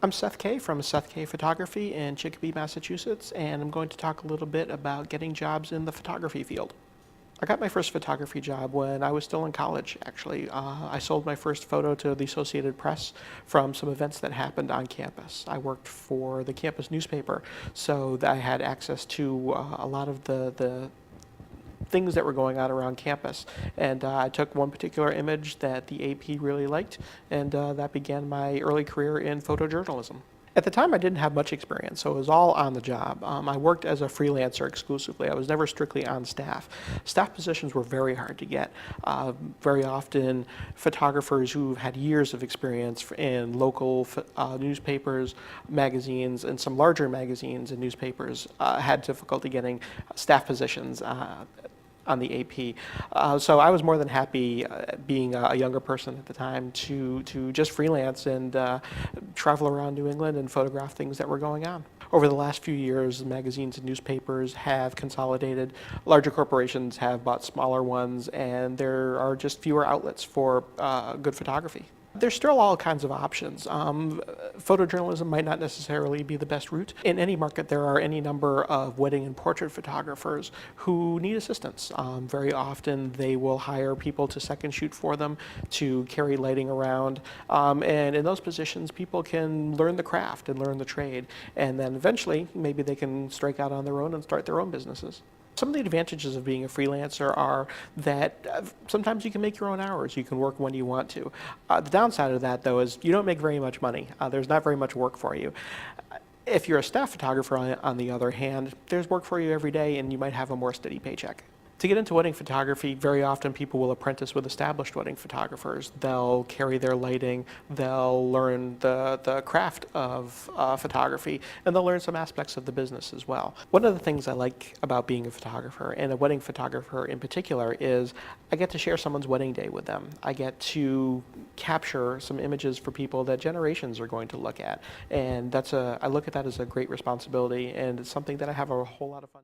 I'm Seth K from Seth K Photography in Chicopee, Massachusetts, and I'm going to talk a little bit about getting jobs in the photography field. I got my first photography job when I was still in college, actually. I sold my first photo to the Associated Press from some events that happened on campus. I worked for the campus newspaper, so I had access to a lot of the things that were going on around campus. And I took one particular image that the AP really liked, and that began my early career in photojournalism. At the time, I didn't have much experience, so it was all on the job. I worked as a freelancer exclusively. I was never strictly on staff. Staff positions were very hard to get. Very often, photographers who had years of experience in local newspapers, magazines, and some larger magazines and newspapers had difficulty getting staff positions on the AP. So I was more than happy, being a younger person at the time, to just freelance and travel around New England and photograph things that were going on. Over the last few years, magazines and newspapers have consolidated. Larger corporations have bought smaller ones, and there are just fewer outlets for good photography. There's still all kinds of options. Photojournalism might not necessarily be the best route. In any market, there are any number of wedding and portrait photographers who need assistance. Very often, they will hire people to second shoot for them, to carry lighting around. And in those positions, people can learn the craft and learn the trade. And then eventually, maybe they can strike out on their own and start their own businesses. Some of the advantages of being a freelancer are that sometimes you can make your own hours. You can work when you want to. The downside of that, though, is you don't make very much money. There's not very much work for you. If you're a staff photographer, on the other hand, there's work for you every day, and you might have a more steady paycheck. To get into wedding photography, very often people will apprentice with established wedding photographers. They'll carry their lighting, they'll learn the craft of photography, and they'll learn some aspects of the business as well. One of the things I like about being a photographer, and a wedding photographer in particular, is I get to share someone's wedding day with them. I get to capture some images for people that generations are going to look at. And I look at that as a great responsibility, and it's something that I have a whole lot of fun.